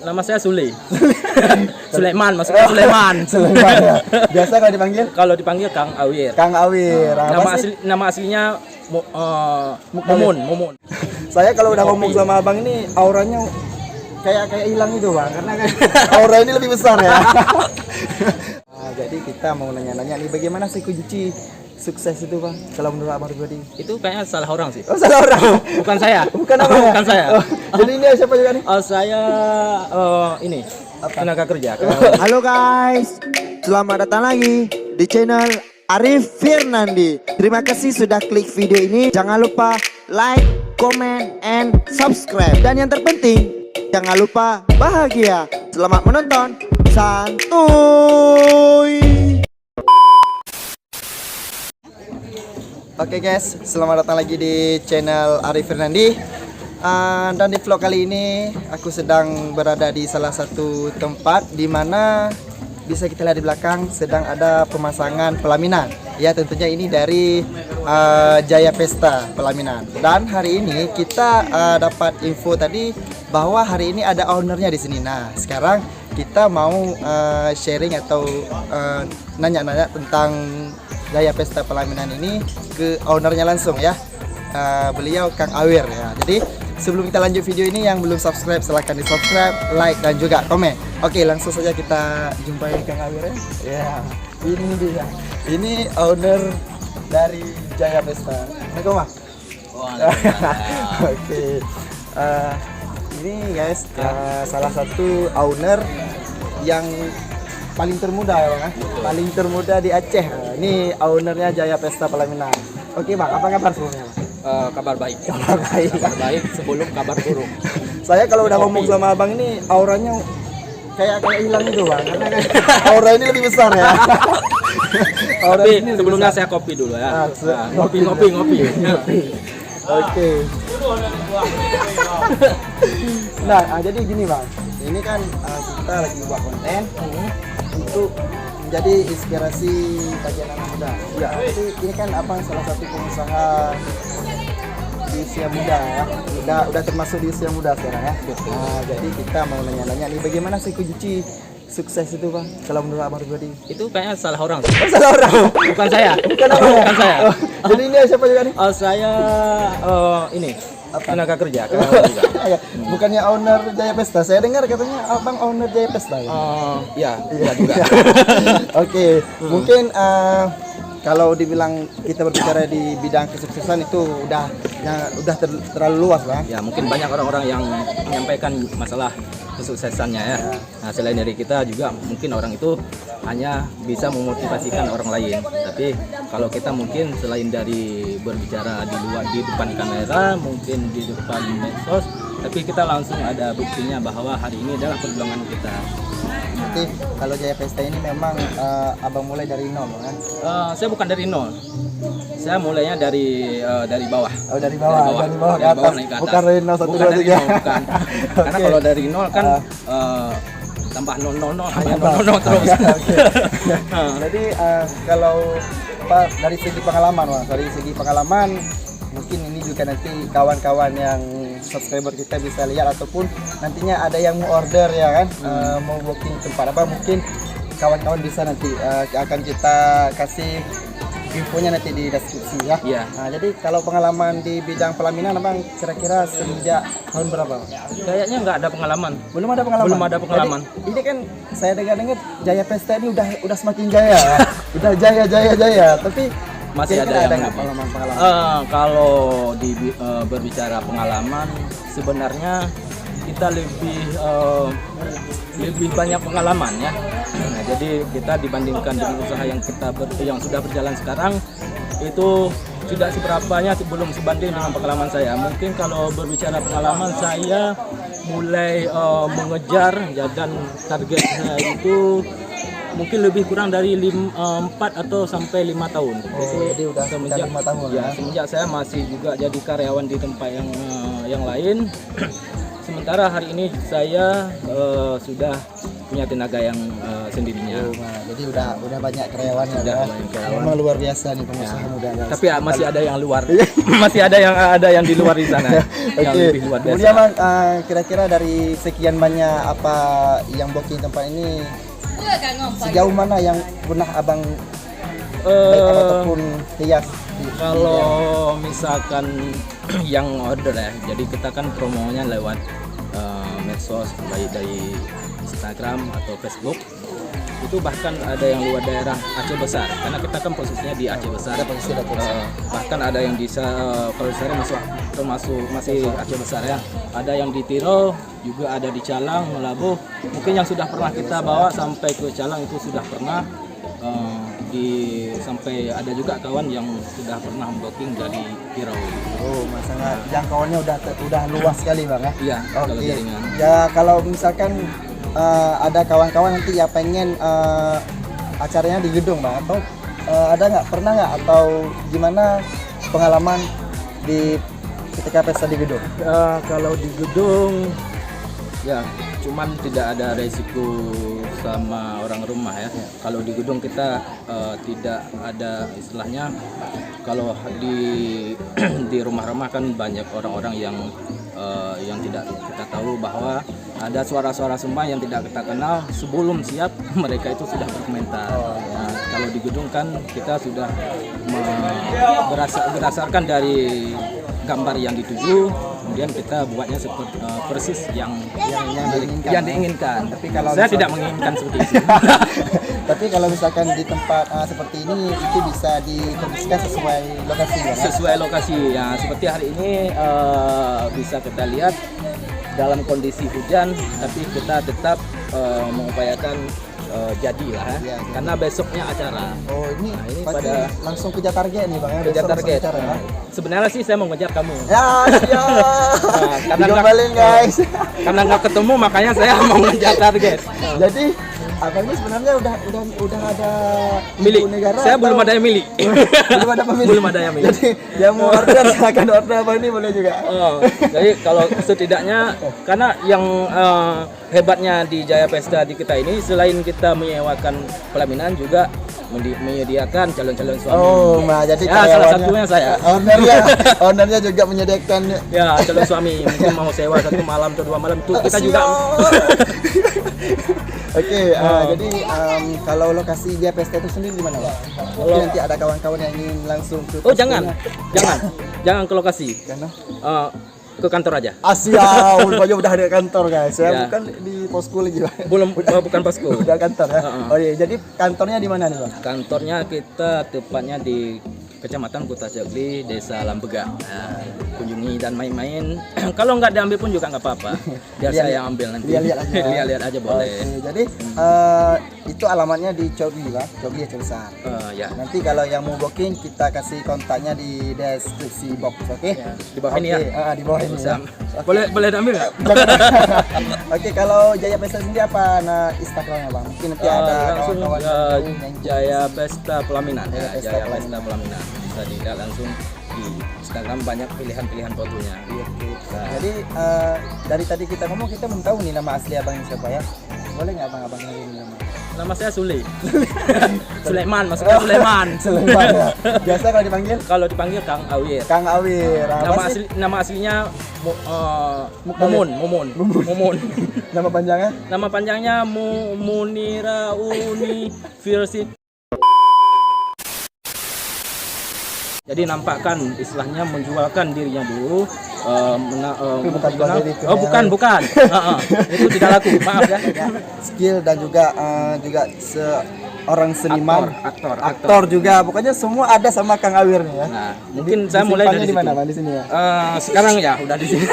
Nama saya Sule. Sulaiman, maksudnya Sulaiman. Sulaiman ya. Biasa kalau dipanggil? Kalau dipanggil Kang Awir. Kang Awir. Nama aslinya Mumun. Saya kalau udah ngomong sama abang ini auranya kayak hilang itu bang, karena kan aura ini lebih besar ya. Jadi kita mau nanya-nanya nih, bagaimana sih kunci sukses itu bang, kalau menurut abang pribadi? Itu kayaknya salah orang sih. Oh salah orang? Bukan saya. Bukan apa ya? Bukan saya. Jadi ini siapa juga nih? Saya ini tenaga kerja. Halo guys, selamat datang lagi di channel Arif Firnandi. Terima kasih sudah klik video ini. Jangan lupa like, comment, and subscribe. Dan yang terpenting, jangan lupa bahagia. Selamat menonton. Santuy. Oke guys, selamat datang lagi di channel Arif Firnandi. Dan di vlog kali ini aku sedang berada di salah satu tempat di mana bisa kita lihat di belakang sedang ada pemasangan pelaminan. Ya tentunya ini dari Jaya Pesta Pelaminan. Dan hari ini kita dapat info tadi bahwa hari ini ada ownernya di sini. Nah sekarang kita mau sharing atau nanya-nanya tentang Jaya Pesta Pelaminan ini ke ownernya langsung ya. Beliau Kang Awir ya. Jadi sebelum kita lanjut video ini, yang belum subscribe silahkan di subscribe, like dan juga komen. Oke langsung saja kita jumpai Kang Awir ya. Ini dia. Ini owner dari Jaya Pesta. Assalamualaikum Mas. Oke. Ini guys salah satu owner yang paling termuda ya bang, paling termuda di Aceh. Ini ownernya Jaya Pesta Pelaminan. Oke bang, apa kabar sebelumnya? Kabar baik. Kabar baik. Kabar baik sebelum kabar buruk. Saya kalau udah ngomong sama abang ini auranya kayak hilang itu bang, karena kan aura ini lebih besar ya. Aura Tapi ini lebih sebelumnya besar. saya kopi dulu ya. Ngopi. Oke. Nah, jadi gini bang, ini kan kita lagi buat konten untuk menjadi inspirasi bagi anak muda. Ya, jadi ini kan abang salah satu pengusaha di usia muda ya, udah termasuk di usia muda sekarang ya. Nah, jadi kita mau nanya-nanya nih, bagaimana sih kunci sukses itu bang, kalau menurut abang pribadi? Itu kayaknya salah orang sih. Oh, salah orang? Bukan saya. Bukan apa ya? Bukan saya. Jadi ini siapa juga nih? Saya ini tenaga kerja. Ya, bukannya owner Jaya Pesta. Saya dengar katanya abang owner Jaya Pesta ya? Iya juga. Oke, mungkin kalau dibilang kita berbicara di bidang kesuksesan itu udah terlalu luas bang. Ya mungkin banyak orang-orang yang menyampaikan masalah kesuksesannya ya. Nah selain dari kita juga mungkin orang itu hanya bisa memotivasikan orang lain. Tapi kalau kita mungkin selain dari berbicara di luar, di depan kamera, mungkin di depan medsos, tapi kita langsung ada buktinya bahwa hari ini adalah perjuangan kita. Jadi kalau Jaya Pesta ini memang abang mulai dari nol kan? Saya bukan dari nol. Saya mulainya dari bawah. Oh dari bawah ke atas. Naik ke atas. Bukan dari nol satu Bukan dua dari tiga. nol, bukan. Karena kalau dari nol kan tambah nol terus. Oke. Jadi kalau dari segi pengalaman Bang, dari segi pengalaman mungkin ini juga nanti kawan-kawan yang subscriber kita bisa lihat ataupun nantinya ada yang mau order ya kan, mau booking tempat apa, mungkin kawan-kawan bisa nanti akan kita kasih infonya nanti di deskripsi ya. Iya. Nah, jadi kalau pengalaman di bidang pelaminan abang kira-kira sejak tahun berapa? Kayaknya nggak ada pengalaman. Belum ada pengalaman. Belum ada pengalaman. Jadi, ini kan saya dengar-dengar Jaya Pesta ini udah semakin jaya, ya. Udah jaya. Tapi Masih kira-kira ada yang nggak pengalaman? Kalau berbicara pengalaman, sebenarnya kita lebih banyak pengalaman ya. Nah, jadi kita dibandingkan dengan usaha yang yang sudah berjalan sekarang itu tidak seberapanya, belum sebanding dengan pengalaman saya. Mungkin kalau berbicara pengalaman, saya mulai mengejar ya, dan targetnya itu mungkin lebih kurang dari 4 atau sampai 5 tahun. Itu jadi udah semenjak 5 tahun ya. Semenjak saya masih juga jadi karyawan di tempat yang lain. Sementara hari ini saya sudah punya tenaga yang sendirinya. Jadi udah banyak karyawannya. Udah ya. banyak karyawan. Memang luar biasa nih pengusaha muda guys. Tapi ya, masih ada yang luar, masih ada yang di luar di sana, yang Oke. lebih luar biasa. Kemudian Bang, kira-kira dari sekian banyak apa yang booking tempat ini, sejauh mana yang pernah abang baik ataupun hias? Kalau misalkan yang order ya, jadi kita kan promonya lewat medsos, baik dari Instagram atau Facebook. Itu bahkan ada yang luar daerah Aceh Besar, karena kita kan posisinya di Aceh Besar. Bahkan ada yang di kalau saya termasuk masih Aceh Besar ya. Ada yang di Tiro, juga ada di Calang, Melabuh. Mungkin yang sudah pernah kita bawa sampai ke Calang itu sudah pernah. Sampai ada juga kawan yang sudah pernah booking dari Tiro. Oh, sangat jangkauannya udah luas sekali Bang ya. Iya, kalau Oke. jaringan. Ya kalau misalkan ada kawan-kawan nanti ya pengen acaranya di gedung Bang, atau ada nggak, pernah nggak, atau gimana pengalaman di ketika pesta di gedung? Kalau di gedung ya cuman tidak ada resiko sama orang rumah ya. Kalau di gedung kita tidak ada istilahnya, kalau di rumah-rumah kan banyak orang-orang yang tidak kita tahu bahwa ada suara-suara sembah yang tidak kita kenal, sebelum siap mereka itu sudah berkomentar. Nah, kalau di gedung kan kita sudah berdasarkan dari gambar yang dituju, kemudian kita buatnya seperti persis yang diinginkan. Tapi kalau saya tidak menginginkan seperti itu. Tapi kalau misalkan di tempat seperti ini itu bisa dikondisikan sesuai lokasi ya? Sesuai lokasi ya, seperti hari ini bisa kita lihat dalam kondisi hujan, tapi kita tetap mengupayakan jadilah ya, karena besoknya acara. Oh ini, Nah, ini pasti pada langsung kejar target nih Bang ya? kejar Besok target. acara, ya? Sebenarnya sih saya mau ngejar kamu. Ya, karena dikembaliin guys. Karena nggak ketemu makanya saya mau ngejar target. Jadi abang ini sebenarnya udah ada Milik. ibu negara. Saya atau belum ada yang milik. belum ada pemilik. Belum ada yang milik. Jadi yang mau order silakan order abang ini boleh juga. Oh, jadi kalau setidaknya, karena yang hebatnya di Jaya Pesta di kita ini, selain kita menyewakan pelaminan, juga menyediakan calon-calon suami. Oh, nah jadi ya, salah satunya saya. Ownernya juga menyediakan. Ya, calon suami mungkin mau sewa 1 malam atau 2 malam itu kita juga. Oke, jadi kalau lokasi Jaya Pesta itu sendiri di mana, Pak? Mungkin nanti ada kawan-kawan yang ingin langsung ke Oh, jangan ke lokasi. Karena Ke kantor aja. Asia, udah ada kantor guys. Saya Ya. bukan di posko lagi, Pak. Bukan posko. Udah kantor ya. Heeh. Oh iya, jadi kantornya di mana nih, Pak? Kantornya kita tepatnya di Kecamatan Kota Cagli, Desa Lambega. Nah, kunjungi dan main-main. Kalau nggak diambil pun juga nggak apa-apa. Biar saya yang ambil nanti. Lihat-lihat aja. Lihat-lihat aja boleh. Oke, jadi itu alamatnya di Cogli, Pak. Cogli Aceh Besar. Ya. Nanti kalau yang mau booking kita kasih kontaknya di deskripsi box, oke? Di bawah ini ya. Di bawah ini. Bisa. Ya. Boleh diambil nggak? Oke, kalau Jaya Pesta sendiri apa Instagramnya, Bang? Mungkin nanti ada Langsung kawan-kawan yang Jaya Pesta Pelaminan. Jaya Ya, Pesta Jaya Pelaminan. Pesta Pelaminan. Bisa dilihat langsung di Instagram, banyak pilihan-pilihan fotonya. Nah, Jadi dari tadi kita ngomong, kita belum tahu nih nama asli abang siapa ya? Boleh nggak abang ini nama? nama saya Sule. Sulaiman, maksudnya Sulaiman. Sulaiman ya. Biasa kalau dipanggil Kalau dipanggil Kang Awir. Kang Awir. Nama aslinya Mumun. Nama panjangnya? Nama panjangnya Munira University. Jadi nampakkan istilahnya menjualkan dirinya dulu. bukan jual diri itu, bukan. Itu tidak laku. Maaf ya. Skill dan juga seorang seniman, Aktor. juga. Pokoknya semua ada sama Kang Awir nih ya. Nah, mungkin saya mulai dari di mana, situ. Bang, di sini ya? Sekarang ya udah di sini.